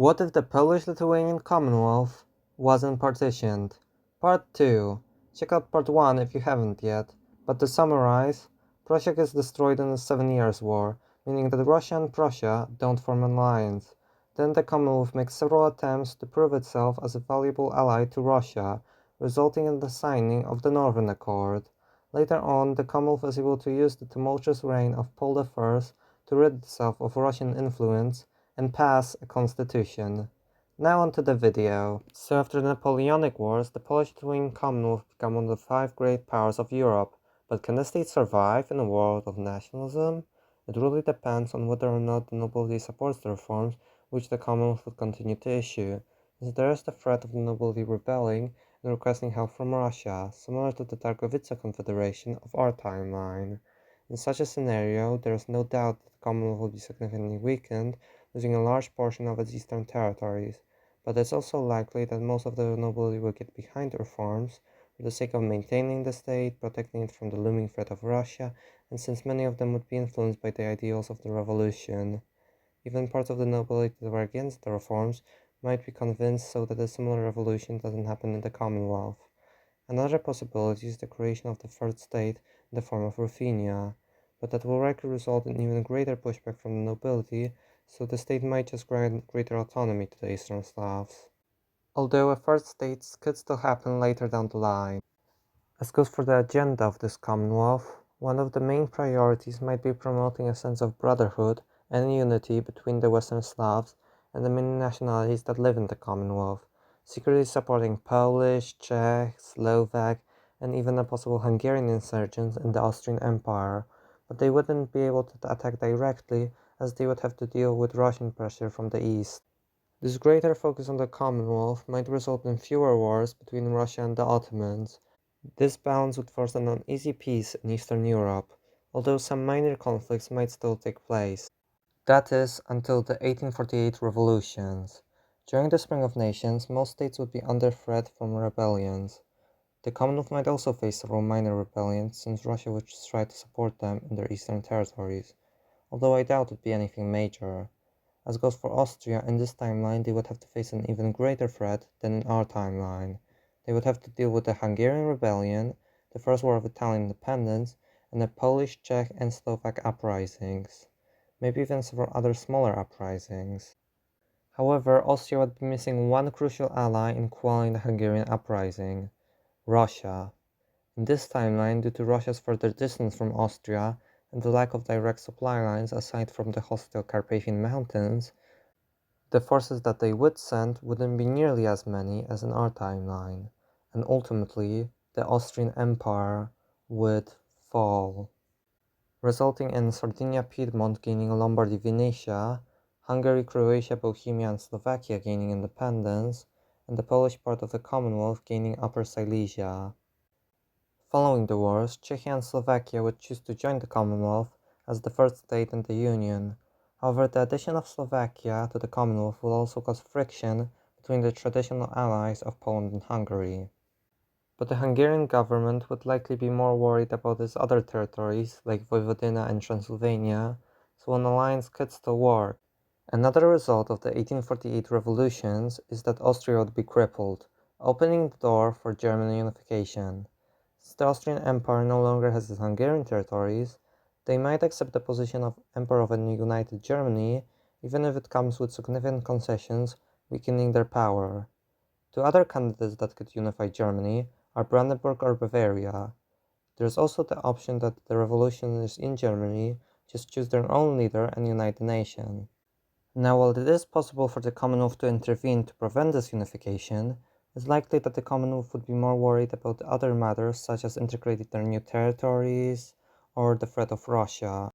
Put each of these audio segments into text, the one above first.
What if the Polish-Lithuanian Commonwealth wasn't partitioned? Part 2. Check out Part 1 if you haven't yet. But to summarize, Prussia gets destroyed in the 7 Years' War, meaning that Russia and Prussia don't form an alliance. Then the Commonwealth makes several attempts to prove itself as a valuable ally to Russia, resulting in the signing of the Northern Accord. Later on, the Commonwealth is able to use the tumultuous reign of Paul I to rid itself of Russian influence and pass a constitution. Now onto the video. So after the Napoleonic Wars, the Polish-Lithuanian Commonwealth became one of the 5 great powers of Europe. But can the state survive in a world of nationalism? It really depends on whether or not the nobility supports the reforms which the Commonwealth would continue to issue, since there is the threat of the nobility rebelling and requesting help from Russia, similar to the Targovica Confederation of our timeline. In such a scenario, there is no doubt that the Commonwealth will be significantly weakened, losing a large portion of its eastern territories, but it's also likely that most of the nobility will get behind the reforms for the sake of maintaining the state, protecting it from the looming threat of Russia, and since many of them would be influenced by the ideals of the revolution. Even parts of the nobility that were against the reforms might be convinced so that a similar revolution doesn't happen in the Commonwealth. Another possibility is the creation of the third state in the form of Ruthenia, but that will likely result in even greater pushback from the nobility, so the state might just grant greater autonomy to the Eastern Slavs. Although a third state could still happen later down the line. As goes for the agenda of this Commonwealth, one of the main priorities might be promoting a sense of brotherhood and unity between the Western Slavs and the many nationalities that live in the Commonwealth, secretly supporting Polish, Czech, Slovak, and even a possible Hungarian insurgents in the Austrian Empire, but they wouldn't be able to attack directly as they would have to deal with Russian pressure from the east. This greater focus on the Commonwealth might result in fewer wars between Russia and the Ottomans. This balance would force an uneasy peace in Eastern Europe, although some minor conflicts might still take place. That is, until the 1848 revolutions. During the Spring of Nations, most states would be under threat from rebellions. The Commonwealth might also face several minor rebellions, since Russia would try to support them in their eastern territories, although I doubt it would be anything major. As goes for Austria, in this timeline they would have to face an even greater threat than in our timeline. They would have to deal with the Hungarian Rebellion, the First War of Italian Independence, and the Polish, Czech, and Slovak uprisings, maybe even several other smaller uprisings. However, Austria would be missing one crucial ally in quelling the Hungarian uprising: Russia. In this timeline, due to Russia's further distance from Austria and the lack of direct supply lines aside from the hostile Carpathian Mountains, the forces that they would send wouldn't be nearly as many as in our timeline, and ultimately the Austrian Empire would fall, resulting in Sardinia-Piedmont gaining Lombardy-Venetia, Hungary, Croatia, Bohemia, and Slovakia gaining independence, and the Polish part of the Commonwealth gaining Upper Silesia. Following the wars, Czechia and Slovakia would choose to join the Commonwealth as the third state in the Union. However, the addition of Slovakia to the Commonwealth will also cause friction between the traditional allies of Poland and Hungary. But the Hungarian government would likely be more worried about its other territories, like Vojvodina and Transylvania, so an alliance could still work. Another result of the 1848 revolutions is that Austria would be crippled, opening the door for German unification. Since the Austrian Empire no longer has its Hungarian territories, they might accept the position of Emperor of a united Germany, even if it comes with significant concessions, weakening their power. Two other candidates that could unify Germany are Brandenburg or Bavaria. There is also the option that the revolutionists in Germany just choose their own leader and unite the nation. Now, while it is possible for the Commonwealth to intervene to prevent this unification, it's likely that the Commonwealth would be more worried about other matters such as integrating their new territories or the threat of Russia.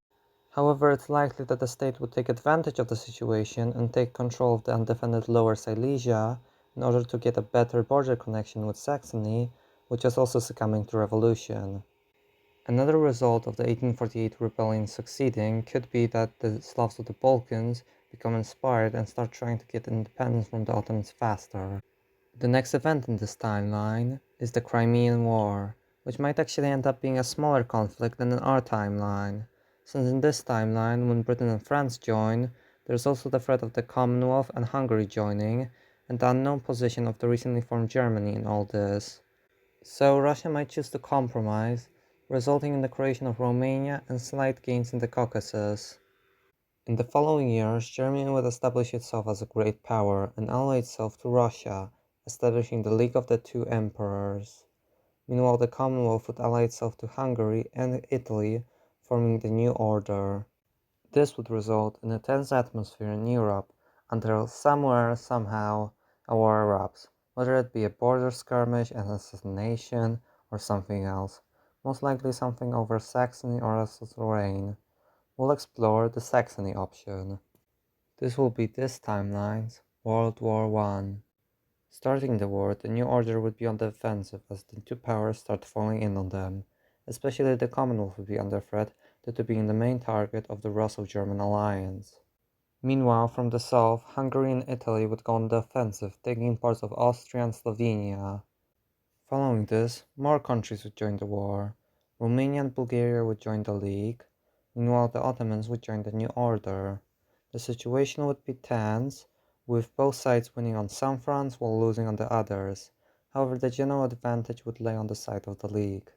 However, it's likely that the state would take advantage of the situation and take control of the undefended Lower Silesia in order to get a better border connection with Saxony, which is also succumbing to revolution. Another result of the 1848 rebellion succeeding could be that the Slavs of the Balkans become inspired and start trying to get independence from the Ottomans faster. The next event in this timeline is the Crimean War, which might actually end up being a smaller conflict than in our timeline, since in this timeline, when Britain and France join, There's also the threat of the Commonwealth and Hungary joining, and the unknown position of the recently formed Germany in all this. So Russia might choose to compromise, resulting in the creation of Romania and slight gains in the Caucasus. In the following years, Germany would establish itself as a great power and ally itself to Russia, establishing the League of the Two Emperors. Meanwhile, the Commonwealth would ally itself to Hungary and Italy, forming the New Order. This would result in a tense atmosphere in Europe until somewhere, somehow, a war erupts, whether it be a border skirmish, an assassination, or something else, most likely something over Saxony or Alsace-Lorraine. We'll explore the Saxony option. This will be this timeline's World War I. Starting the war, the New Order would be on the offensive as the two powers start falling in on them. Especially the Commonwealth would be under threat due to being the main target of the Russo-German alliance. Meanwhile, from the south, Hungary and Italy would go on the offensive, taking parts of Austria and Slovenia. Following this, more countries would join the war. Romania and Bulgaria would join the League. Meanwhile, the Ottomans would join the New Order. The situation would be tense, with both sides winning on some fronts while losing on the others. However, the general advantage would lay on the side of the League.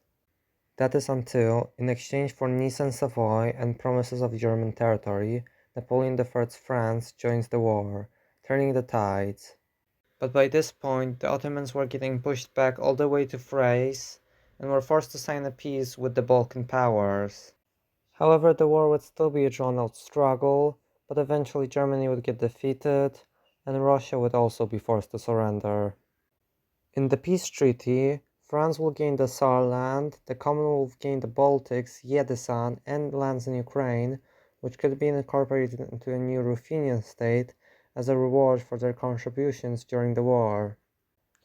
That is until, in exchange for Nice and Savoy and promises of German territory, Napoleon III's France joins the war, turning the tides. But by this point, the Ottomans were getting pushed back all the way to Thrace, and were forced to sign a peace with the Balkan powers. However, the war would still be a drawn-out struggle, but eventually Germany would get defeated, and Russia would also be forced to surrender. In the peace treaty, France will gain the Saarland, the Commonwealth gain the Baltics, Yedesan, and lands in Ukraine, which could be incorporated into a new Ruthenian state as a reward for their contributions during the war.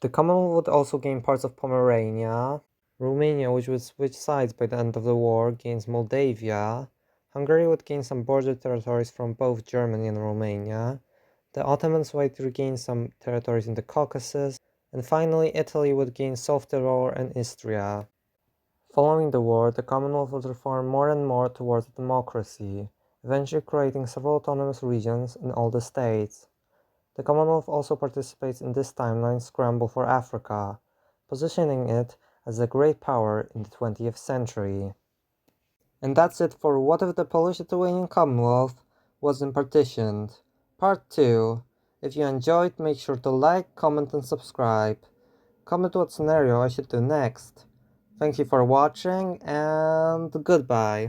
The Commonwealth would also gain parts of Pomerania. Romania, which would switch sides by the end of the war, gains Moldavia. Hungary would gain some border territories from both Germany and Romania. The Ottomans would regain some territories in the Caucasus. And finally, Italy would gain South Tyrol and Istria. Following the war, the Commonwealth would reform more and more towards democracy, eventually creating several autonomous regions in all the states. The Commonwealth also participates in this timeline scramble for Africa, positioning it as a great power in the 20th century. And that's it for What If the Polish-Lithuanian Commonwealth Wasn't Partitioned, Part 2. If you enjoyed, make sure to like, comment, and subscribe. Comment what scenario I should do next. Thank you for watching, and goodbye.